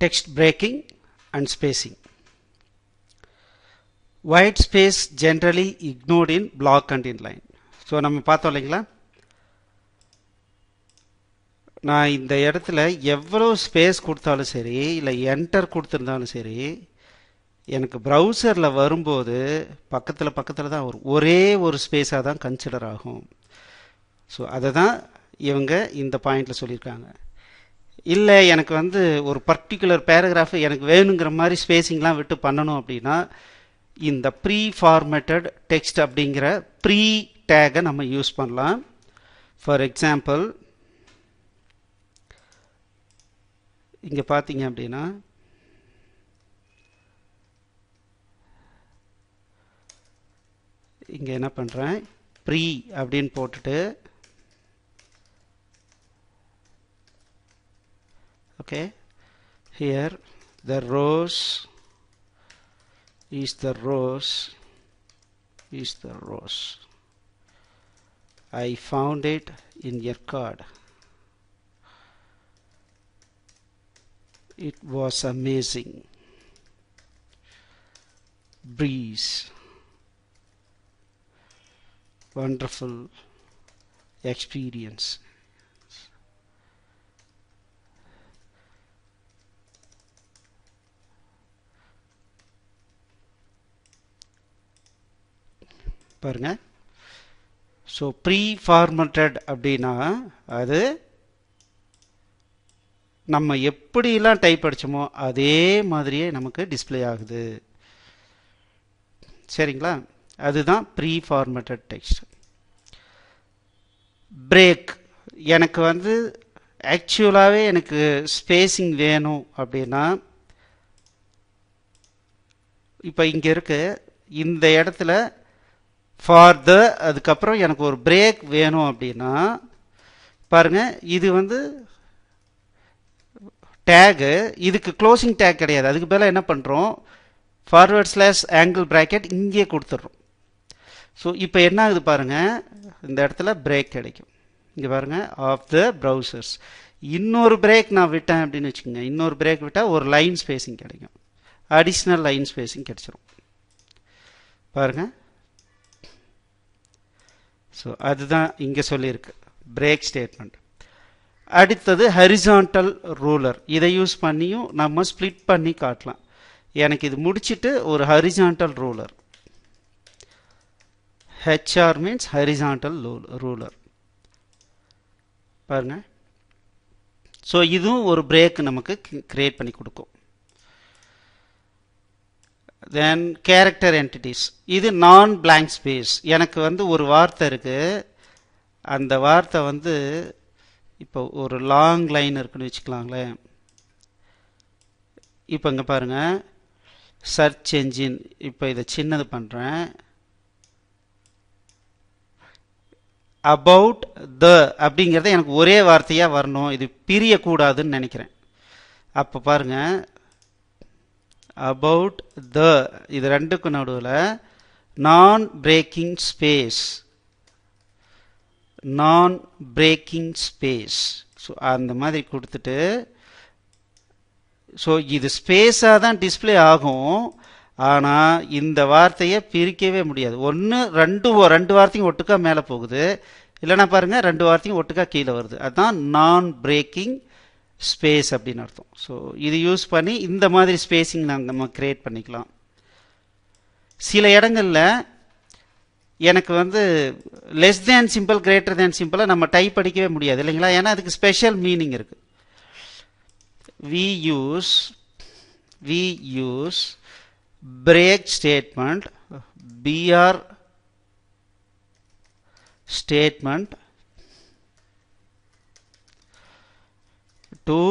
text breaking and spacing. White space generally ignored in block and inline. So நம்ம பார்த்தோம் இல்லைங்களா, நான் இந்த இடத்துல எவ்வளோ ஸ்பேஸ் கொடுத்தாலும் சரி இல்லை என்டர் கொடுத்துருந்தாலும் சரி எனக்கு ப்ரௌசரில் வரும்போது பக்கத்தில் தான் வரும், ஒரே ஒரு ஸ்பேஸாக தான் கன்சிடர் ஆகும். ஸோ அதை தான் இவங்க இந்த பாயிண்டில் சொல்லியிருக்காங்க. இல்லை எனக்கு வந்து ஒரு பர்டிகுலர் பேராகிராஃப் எனக்கு வேணுங்கிற மாதிரி ஸ்பேசிங்லாம் விட்டு பண்ணணும் அப்படின்னா இந்த ப்ரீ ஃபார்மேட்டட் டெக்ஸ்ட் அப்படிங்கிற ப்ரீ டேகை நம்ம யூஸ் பண்ணலாம். ஃபார் எக்ஸாம்பிள் இங்கே பார்த்தீங்க அப்படின்னா இங்கே என்ன பண்ணுறேன், ப்ரீ அப்படின்னு போட்டுட்டு okay, here the rows is the rows is the rows. I found it in your card. It was amazing breeze, wonderful experience. பாருங்க, ஸோ ப்ரீ ஃபார்மேட்டட் அப்படின்னா அது நம்ம எப்படிலாம் டைப் அடிச்சோமோ அதே மாதிரியே நமக்கு டிஸ்பிளே ஆகுது. சரிங்களா, அதுதான் ப்ரீ ஃபார்மேட்டட் டெக்ஸ்ட். பிரேக், எனக்கு வந்து ஆக்சுவலாகவே எனக்கு ஸ்பேசிங் வேணும் அப்படின்னா இப்போ இங்கே இருக்கு இந்த இடத்துல ஃபார் த அதுக்கப்புறம் எனக்கு ஒரு பிரேக் வேணும் அப்படின்னா பாருங்க, இது வந்து டேகு, இதுக்கு க்ளோசிங் டேக் கிடையாது, அதுக்கு பதிலாக என்ன பண்ணுறோம் ஃபார்வர்ட் ஸ்லாஷ் ஆங்கிள் ப்ராக்கெட் இங்கே கொடுத்துட்றோம். ஸோ இப்போ என்ன ஆகுது பாருங்கள், இந்த இடத்துல பிரேக் கிடைக்கும். இங்கே பாருங்கள், ஆஃப் த ப்ரௌசர்ஸ். இன்னொரு பிரேக் நான் விட்டேன் அப்படின்னு வச்சுக்கோங்க, இன்னொரு பிரேக் விட்டால் ஒரு லைன் ஸ்பேசிங் கிடைக்கும், அடிஷ்னல் லைன் ஸ்பேசிங் கிடைச்சிரும் பாருங்கள். ஸோ அதுதான் இங்கே சொல்லியிருக்கு பிரேக் ஸ்டேட்மெண்ட். அடுத்தது ஹரிசான்டல் ரூலர், இதை யூஸ் பண்ணியும் நம்ம ஸ்ப்ளிட் பண்ணி காட்டலாம். எனக்கு இது முடிச்சுட்டு ஒரு horizontal ruler, HR means horizontal ruler பாருங்க. ஸோ இதுவும் ஒரு பிரேக் நமக்கு கிரியேட் பண்ணி கொடுக்கும். தென் கேரக்டர் என்டிட்டிஸ், இது நான் பிளாங்க் ஸ்பேஸ். எனக்கு வந்து ஒரு வார்த்தை இருக்கு, அந்த வார்த்தை வந்து இப்போ ஒரு லாங் லைன் இருக்குன்னு வச்சுக்கலாங்களேன். இப்போ இங்கே பாருங்க, சர்ச் என்ஜின், இப்போ இதை சின்னது பண்ணுறேன். அபவுட் த அப்படிங்கிறத எனக்கு ஒரே வார்த்தையாக வரணும், இது பிரியக்கூடாதுன்னு நினைக்கிறேன். அப்போ பாருங்க, அபவுட் த இது ரெண்டுக்கும் நடுவில் நான் பிரேக்கிங் ஸ்பேஸ், நான் பிரேக்கிங் ஸ்பேஸ். ஸோ அந்த மாதிரி கொடுத்துட்டு, ஸோ இது ஸ்பேஸாக தான் டிஸ்பிளே ஆகும், ஆனால் இந்த வார்த்தையை பிரிக்கவே முடியாது. ஒன்று ரெண்டு வார்த்தையும் ஒட்டுக்கா மேலே போகுது, இல்லைன்னா பாருங்கள் ரெண்டு வார்த்தையும் ஒட்டுக்கா கீழே வருது. அதுதான் நான் பிரேக்கிங் ஸ்பேஸ் அப்படின்னு அர்த்தம். ஸோ இது யூஸ் பண்ணி இந்த மாதிரி ஸ்பேசிங் நம்ம கிரியேட் பண்ணிக்கலாம். சில இடங்களில் எனக்கு வந்து less than simple greater than சிம்பிளை நம்ம டைப் அடிக்கவே முடியாது இல்லைங்களா, ஏன்னா அதுக்கு ஸ்பெஷல் மீனிங் இருக்கு. we use break statement, br statement to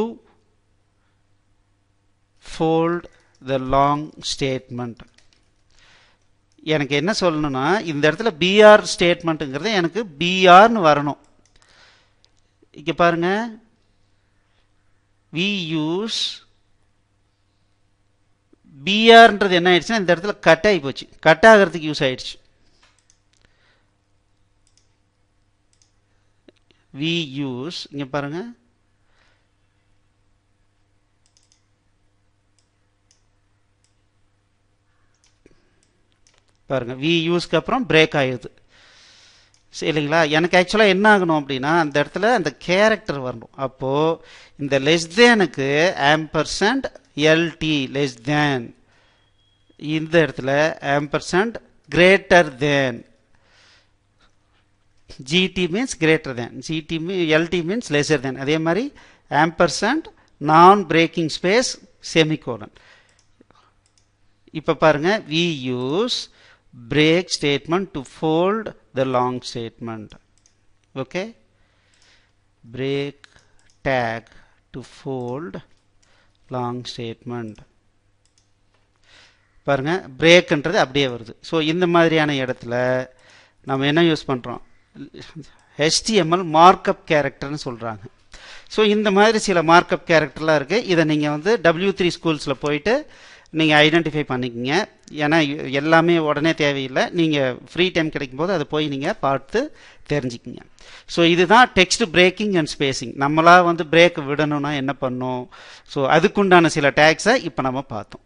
fold the long statement. எனக்கு என்ன சொல்லணும்னா இந்த இடத்துல br ஸ்டேட்மெண்ட்டுங்கிறது எனக்கு brன்னு வரணும். இங்க பாருங்க, we use brன்றது என்ன ஆயிடுச்சுன்னா இந்த இடத்துல கட் ஆகி போச்சு, கட் ஆகிறதுக்கு யூஸ் ஆயிடுச்சு. we use இங்க பாருங்க, பாருங்கள் வி யூஸ்க்கு அப்புறம் பிரேக் ஆயிடுது. சரி இல்லைங்களா? எனக்கு ஆக்சுவலாக என்ன ஆகணும் அப்படின்னா அந்த இடத்துல அந்த கேரக்டர் வரணும். அப்போது இந்த லெஸ் தேனுக்கு ஆம்பர்சண்ட் எல்டி லெஸ் தேன், இந்த இடத்துல ampersand greater than, GT means greater than, LT means lesser than. அதே மாதிரி ஆம்பர்சண்ட் நான் பிரேக்கிங் ஸ்பேஸ் செமிகோலன். இப்போ பாருங்க we use break statement to fold the long statement. Okay, break tag to fold long statement. பாருங்க பிரேக்ன்றது அப்படியே வருது. So இந்த மாதிரியான இடத்துல நம்ம என்ன யூஸ் பண்ணுறோம், HTML மார்க்அப் கேரக்டர்னு சொல்கிறாங்க. ஸோ இந்த மாதிரி சில மார்க்அப் கேரக்டர்லாம் இருக்குது. இதை நீங்கள் வந்து W3 ஸ்கூல்ஸில் போயிட்டு நீங்கள் ஐடென்டிஃபை பண்ணிக்கோங்க. ஏன்னா எல்லாமே உடனே தேவையில்லை, நீங்கள் ஃப்ரீ டைம் கிடைக்கும் போது அதை போய் நீங்கள் பார்த்து தெரிஞ்சுக்கிங்க. ஸோ இதுதான் டெக்ஸ்ட் பிரேக்கிங் அண்ட் ஸ்பேசிங். நம்மளா வந்து பிரேக் விடணும்னா என்ன பண்ணும், ஸோ அதுக்குண்டான சில டேக்ஸை இப்போ நம்ம பார்த்தோம்.